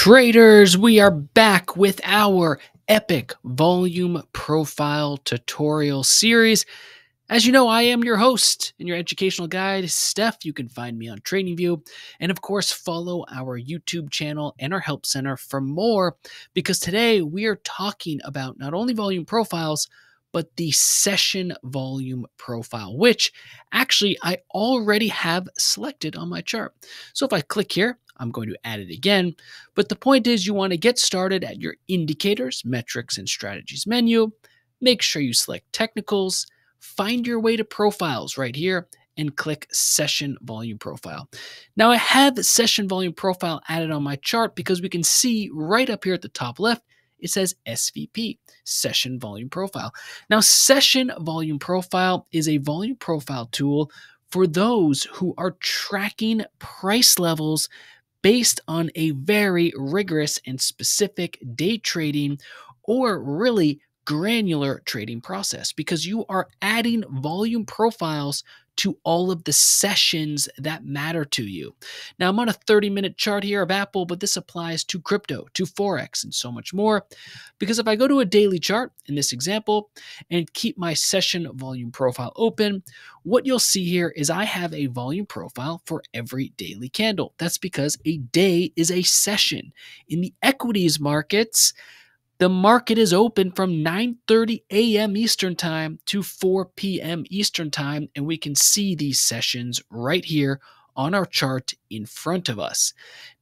Traders, we are back with our epic volume profile tutorial series. As you know, I am your host and your educational guide, Steph. You can find me on TradingView, and of course, follow our YouTube channel and our help center for more, because today we are talking about not only volume profiles, but the session volume profile, which actually I already have selected on my chart. So if I click here, I'm going to add it again. But the point is, you want to get started at your indicators, metrics, and strategies menu. Make sure you select technicals, find your way to profiles right here, and click session volume profile. Now I have the session volume profile added on my chart because we can see right up here at the top left, it says SVP, session volume profile. Now session volume profile is a volume profile tool for those who are tracking price levels based on a very rigorous and specific day trading or really granular trading process, because you are adding volume profiles to all of the sessions that matter to you. Now, I'm on a 30-minute chart here of Apple, but this applies to crypto, to Forex, and so much more. Because if I go to a daily chart in this example and keep my session volume profile open, what you'll see here is I have a volume profile for every daily candle. That's because a day is a session. In the equities markets, the market is open from 9:30 a.m. Eastern Time to 4 p.m. Eastern Time, and we can see these sessions right here on our chart in front of us.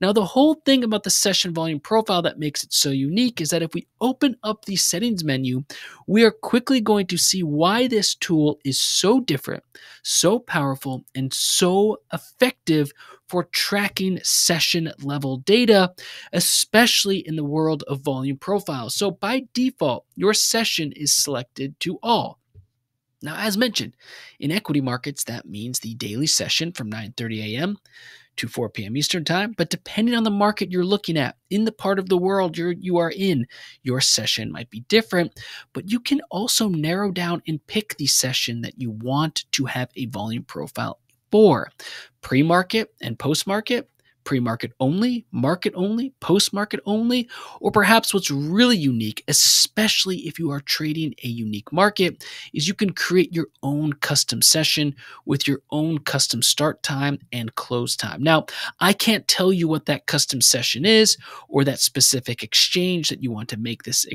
Now, the whole thing about the session volume profile that makes it so unique is that if we open up the settings menu, we are quickly going to see why this tool is so different, so powerful, and so effective for tracking session level data, especially in the world of volume profiles. So by default, your session is selected to all. Now, as mentioned, in equity markets, that means the daily session from 9:30 a.m. to 4 p.m. Eastern Time. But depending on the market you're looking at, in the part of the world you are in, your session might be different. But you can also narrow down and pick the session that you want to have a volume profile for. Pre-market and post-market, pre-market only, post-market only, or perhaps what's really unique, especially if you are trading a unique market, is you can create your own custom session with your own custom start time and close time. Now, I can't tell you what that custom session is or that specific exchange that you want to make this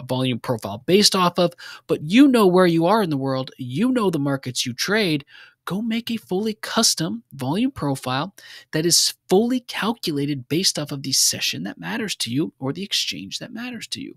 volume profile based off of, but you know where you are in the world, you know the markets you trade. Go make a fully custom volume profile that is fully calculated based off of the session that matters to you or the exchange that matters to you.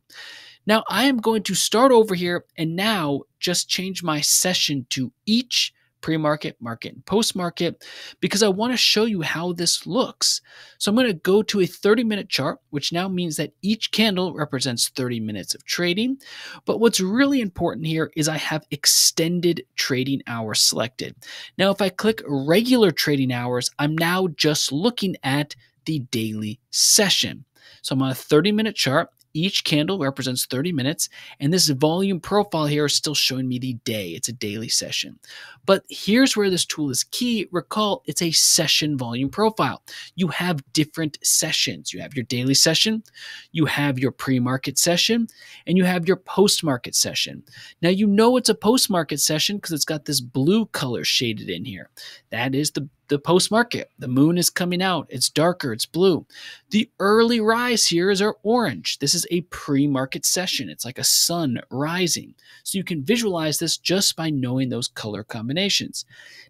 Now, I am going to start over here and now just change my session to each pre-market, market, and post-market, because I want to show you how this looks. So I'm going to go to a 30-minute chart, which now means that each candle represents 30 minutes of trading. But what's really important here is I have extended trading hours selected. Now, if I click regular trading hours, I'm now just looking at the daily session. So I'm on a 30-minute chart. Each candle represents 30 minutes, and this volume profile here is still showing me the day. It's a daily session. But here's where this tool is key. Recall, it's a session volume profile. You have different sessions. You have your daily session, you have your pre-market session, and you have your post-market session. Now, you know it's a post-market session because it's got this blue color shaded in here. That is the post-market. The moon is coming out. It's darker. It's blue. The early rise here is our orange. This is a pre-market session. It's like a sun rising. So you can visualize this just by knowing those color combinations.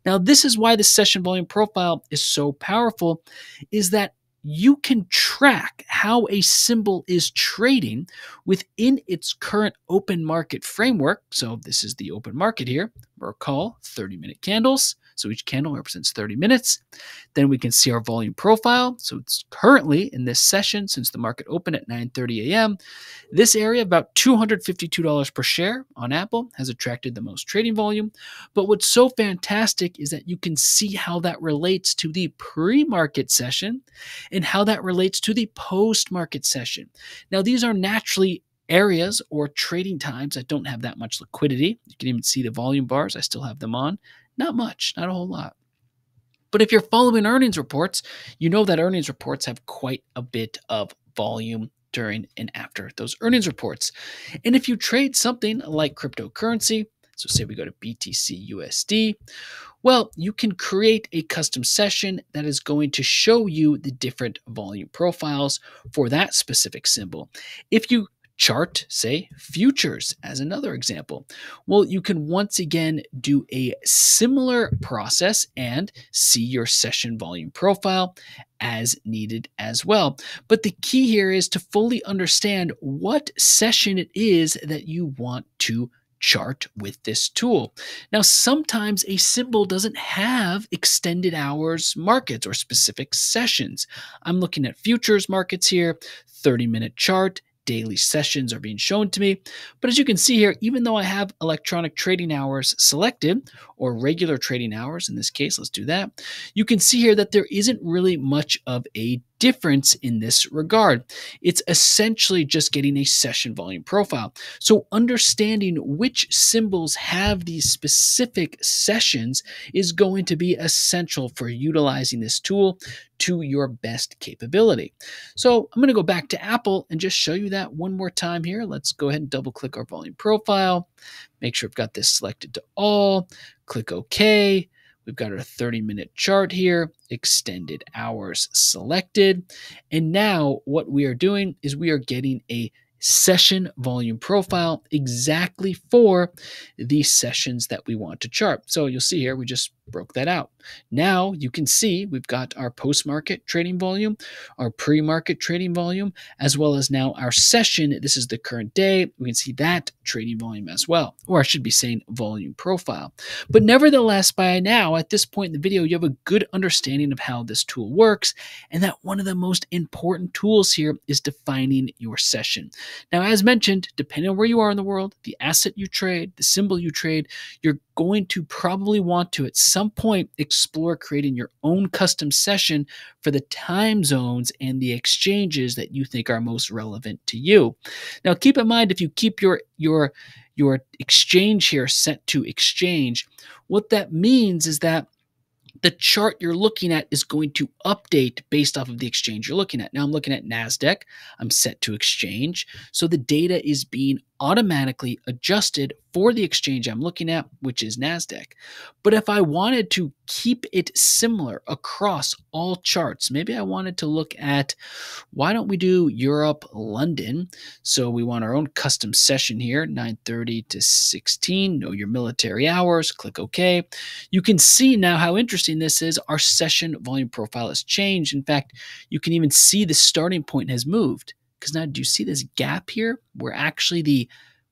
Now, this is why the session volume profile is so powerful, is that you can track how a symbol is trading within its current open market framework. So this is the open market here. Recall 30-minute candles. So each candle represents 30 minutes. Then we can see our volume profile. So it's currently in this session, since the market opened at 9:30 a.m., this area, about $252 per share on Apple, has attracted the most trading volume. But what's so fantastic is that you can see how that relates to the pre-market session and how that relates to the post-market session. Now, these are naturally areas or trading times that don't have that much liquidity. You can even see the volume bars. I still have them on. Not much, not a whole lot. But if you're following earnings reports, you know that earnings reports have quite a bit of volume during and after those earnings reports. And if you trade something like cryptocurrency, so say we go to BTC USD, well, you can create a custom session that is going to show you the different volume profiles for that specific symbol. If you chart, say, futures as another example, well, you can once again do a similar process and see your session volume profile as needed as well. But the key here is to fully understand what session it is that you want to chart with this tool. Now, sometimes a symbol doesn't have extended hours markets or specific sessions. I'm looking at futures markets here, 30-minute chart. Daily sessions are being shown to me. But as you can see here, even though I have electronic trading hours selected, or regular trading hours in this case, let's do that, you can see here that there isn't really much of a difference in this regard. It's essentially just getting a session volume profile. So understanding which symbols have these specific sessions is going to be essential for utilizing this tool to your best capability. So I'm going to go back to Apple and just show you that one more time here. Let's go ahead and double click our volume profile. Make sure I've got this selected to all. Click OK. We've got our 30-minute chart here, extended hours selected. And now what we are doing is we are getting a session volume profile exactly for the sessions that we want to chart. So you'll see here, we just broke that out. Now you can see we've got our post-market trading volume, our pre-market trading volume, as well as now our session. This is the current day. We can see that trading volume as well, or I should be saying volume profile. But nevertheless, by now, at this point in the video, you have a good understanding of how this tool works, and that one of the most important tools here is defining your session. Now, as mentioned, depending on where you are in the world, the asset you trade, the symbol you trade, you're going to probably want to, at some point, explore creating your own custom session for the time zones and the exchanges that you think are most relevant to you. Now, keep in mind, if you keep your exchange here set to exchange, what that means is that the chart you're looking at is going to update based off of the exchange you're looking at. Now I'm looking at NASDAQ. I'm set to exchange. So the data is being automatically adjusted for the exchange I'm looking at, which is NASDAQ. But if I wanted to keep it similar across all charts, maybe I wanted to look at, why don't we do Europe, London? So we want our own custom session here, 9:30 to 16, know your military hours, click OK. You can see now how interesting this is. Our session volume profile has changed. In fact, you can even see the starting point has moved. Because now, do you see this gap here where actually the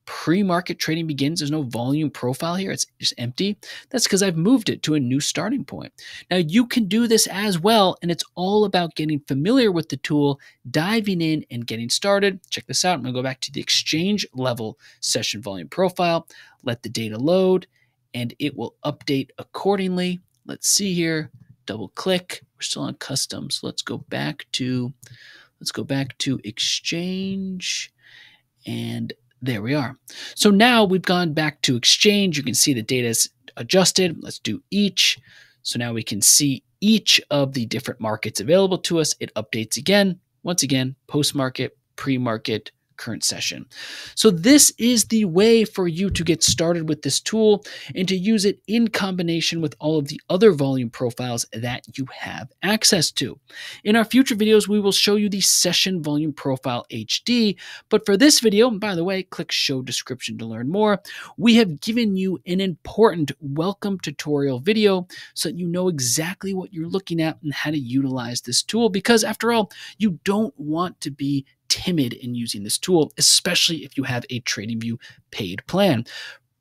pre-market trading begins? There's no volume profile here. It's just empty. That's because I've moved it to a new starting point. Now, you can do this as well, and it's all about getting familiar with the tool, diving in, and getting started. Check this out. I'm going to go back to the exchange level session volume profile, let the data load, and it will update accordingly. Let's see here. Double click. We're still on custom. So let's go back to exchange, and there we are. So now we've gone back to exchange. You can see the data is adjusted. Let's do each. So now we can see each of the different markets available to us. It updates again, once again, post-market, pre-market, current session. So this is the way for you to get started with this tool and to use it in combination with all of the other volume profiles that you have access to. In our future videos, we will show you the Session Volume Profile HD, but for this video, and by the way, click show description to learn more, we have given you an important welcome tutorial video so that you know exactly what you're looking at and how to utilize this tool, because after all, you don't want to be timid in using this tool, especially if you have a TradingView paid plan.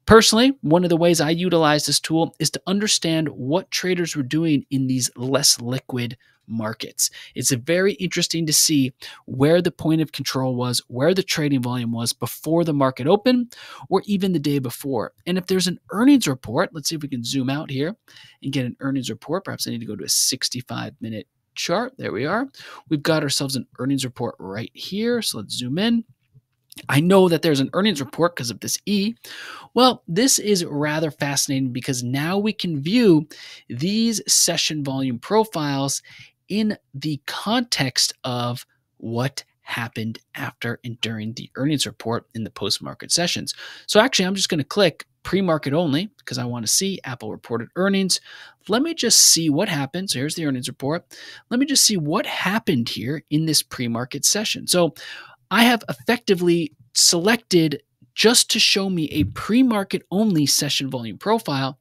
Personally, one of the ways I utilize this tool is to understand what traders were doing in these less liquid markets. It's very interesting to see where the point of control was, where the trading volume was before the market opened, or even the day before. And if there's an earnings report, let's see if we can zoom out here and get an earnings report. Perhaps I need to go to a 65-minute chart. There we are. We've got ourselves an earnings report right here. So let's zoom in. I know that there's an earnings report because of this E. Well, this is rather fascinating because now we can view these session volume profiles in the context of what happened after and during the earnings report in the post-market sessions. So actually, I'm just going to click pre-market only because I want to see Apple reported earnings. Let me just see what happened. So here's the earnings report. Let me just see what happened here in this pre-market session. So I have effectively selected just to show me a pre-market only session volume profile.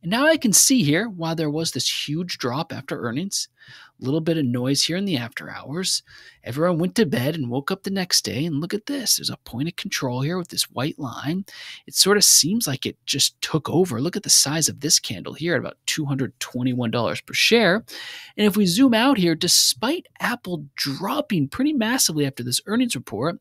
And now I can see here, while there was this huge drop after earnings, a little bit of noise here in the after hours, everyone went to bed and woke up the next day. And look at this. There's a point of control here with this white line. It sort of seems like it just took over. Look at the size of this candle here at about $221 per share. And if we zoom out here, despite Apple dropping pretty massively after this earnings report,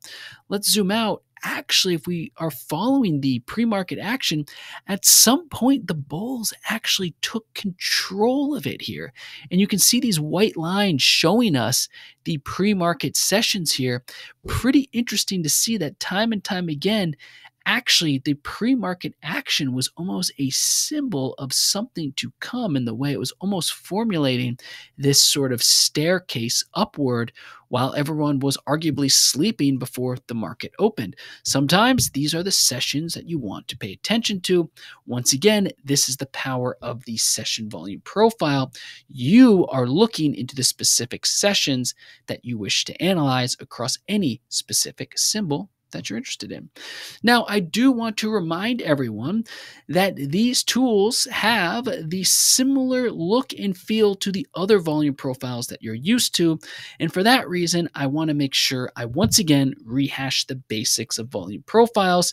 let's zoom out. Actually, if we are following the pre-market action, at some point the bulls actually took control of it here. And you can see these white lines showing us the pre-market sessions here. Pretty interesting to see that time and time again, actually the pre-market action was almost a symbol of something to come in the way it was almost formulating this sort of staircase upward while everyone was arguably sleeping before the market opened. Sometimes these are the sessions that you want to pay attention to. Once again, this is the power of the session volume profile. You are looking into the specific sessions that you wish to analyze across any specific symbol that you're interested in. Now, I do want to remind everyone that these tools have the similar look and feel to the other volume profiles that you're used to. And for that reason, I want to make sure I once again rehash the basics of volume profiles.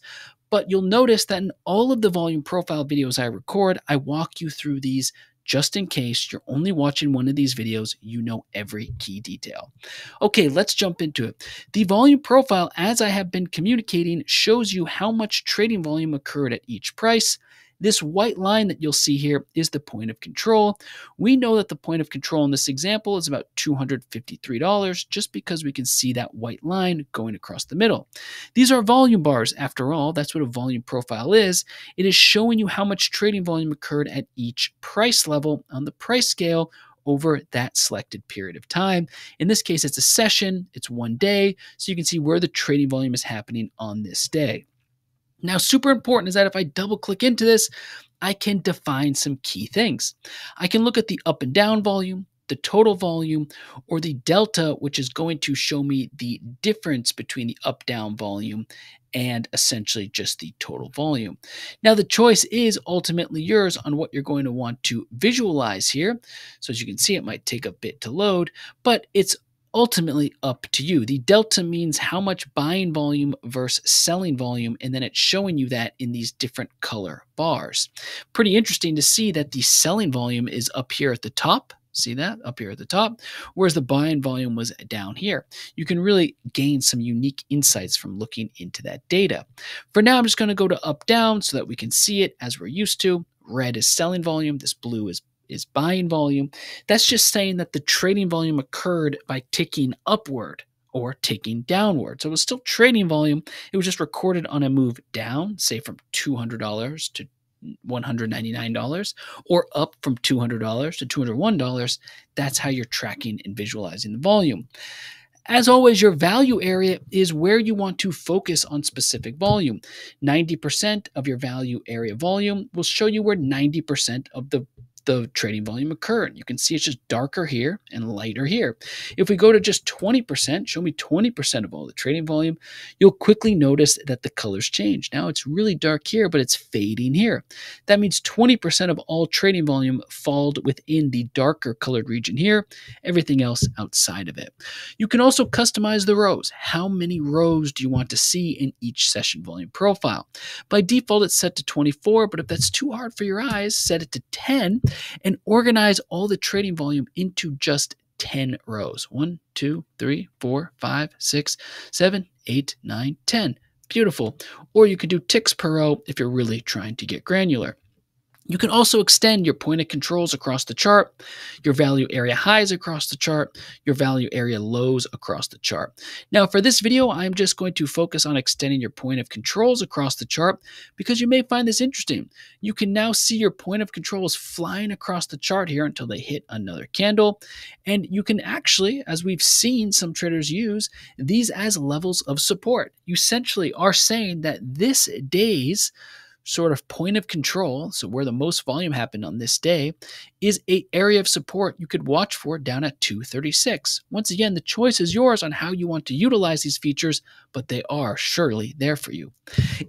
But you'll notice that in all of the volume profile videos I record, I walk you through these just in case you're only watching one of these videos, you know every key detail. Okay, let's jump into it. The volume profile, as I have been communicating, shows you how much trading volume occurred at each price. This white line that you'll see here is the point of control. We know that the point of control in this example is about $253 just because we can see that white line going across the middle. These are volume bars after all. That's what a volume profile is. It is showing you how much trading volume occurred at each price level on the price scale over that selected period of time. In this case, it's a session, it's 1 day, so you can see where the trading volume is happening on this day. Now, super important is that if I double click into this, I can define some key things. I can look at the up and down volume, the total volume, or the delta, which is going to show me the difference between the up-down volume and essentially just the total volume. Now, the choice is ultimately yours on what you're going to want to visualize here. So as you can see, it might take a bit to load, but it's ultimately up to you. The delta means how much buying volume versus selling volume, and then it's showing you that in these different color bars. Pretty interesting to see that the selling volume is up here at the top. See that up here at the top, whereas the buying volume was down here. You can really gain some unique insights from looking into that data. For now, I'm just going to go to up down so that we can see it as we're used to. Red is selling volume. This blue is buying volume. That's just saying that the trading volume occurred by ticking upward or ticking downward. So it was still trading volume. It was just recorded on a move down, say from $200 to $199, or up from $200 to $201. That's how you're tracking and visualizing the volume. As always, your value area is where you want to focus on specific volume. 90% of your value area volume will show you where 90% of the trading volume occurred. You can see it's just darker here and lighter here. If we go to just 20%, show me 20% of all the trading volume, you'll quickly notice that the colors change. Now it's really dark here, but it's fading here. That means 20% of all trading volume fall within the darker colored region here, everything else outside of it. You can also customize the rows. How many rows do you want to see in each session volume profile? By default, it's set to 24, but if that's too hard for your eyes, set it to 10 and organize all the trading volume into just 10 rows. 1, 2, 3, 4, 5, 6, 7, 8, 9, 10. Beautiful. Or you could do ticks per row if you're really trying to get granular. You can also extend your point of controls across the chart, your value area highs across the chart, your value area lows across the chart. Now, for this video, I'm just going to focus on extending your point of controls across the chart because you may find this interesting. You can now see your point of controls flying across the chart here until they hit another candle. And you can actually, as we've seen some traders use, these as levels of support. You essentially are saying that this day's sort of point of control, so where the most volume happened on this day, is an area of support you could watch for down at 236. Once again, the choice is yours on how you want to utilize these features, but they are surely there for you.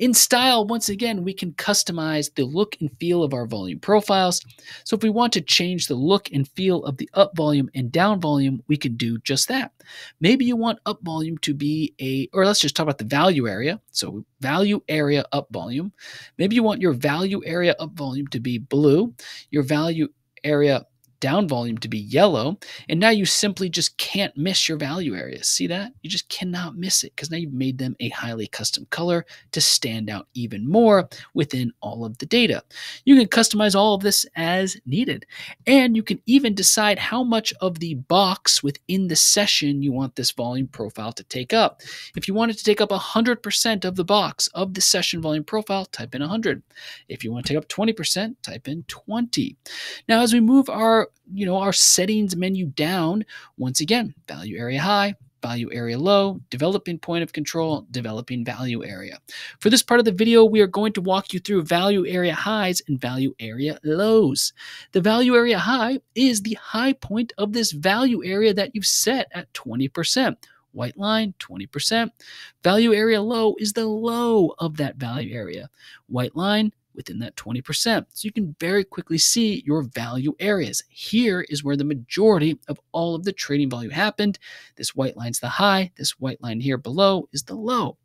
In style, once again, we can customize the look and feel of our volume profiles. So if we want to change the look and feel of the up volume and down volume, we can do just that. Maybe you want up volume to be or let's just talk about the value area. So value area up volume. Maybe you want your value area up volume to be blue, your value area down volume to be yellow, and now you simply just can't miss your value areas. See that? You just cannot miss it because now you've made them a highly custom color to stand out even more within all of the data. You can customize all of this as needed, and you can even decide how much of the box within the session you want this volume profile to take up. If you want it to take up 100% of the box of the session volume profile, type in 100. If you want to take up 20%, type in 20. Now, as we move our settings menu down, once again, value area high, value area low, developing point of control, developing value area. For this part of the video, we are going to walk you through value area highs and value area lows. The value area high is the high point of this value area that you've set at 20%. White line, 20%. Value area low is the low of that value area. White line, within that 20%. So you can very quickly see your value areas. Here is where the majority of all of the trading volume happened. This white line's the high. This white line here below is the low.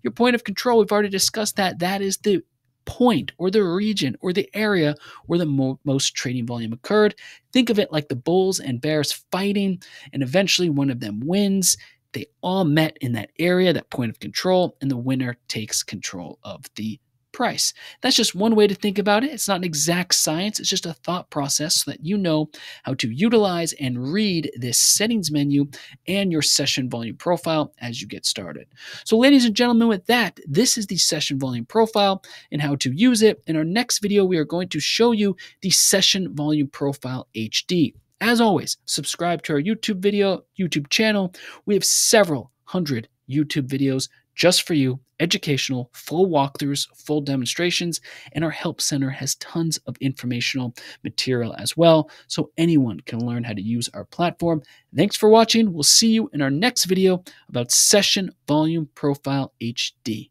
Your point of control, we've already discussed that. That is the point or the region or the area where the most trading volume occurred. Think of it like the bulls and bears fighting, and eventually one of them wins. They all met in that area, that point of control, and the winner takes control of the price. That's just one way to think about it. It's not an exact science. It's just a thought process so that you know how to utilize and read this settings menu and your session volume profile as you get started. So ladies and gentlemen, with that, this is the session volume profile and how to use it. In our next video, we are going to show you the session volume profile HD. As always, subscribe to our YouTube channel. We have several hundred YouTube videos just for you, educational, full walkthroughs, full demonstrations, and our help center has tons of informational material as well, so anyone can learn how to use our platform. Thanks for watching. We'll see you in our next video about Session Volume Profile HD.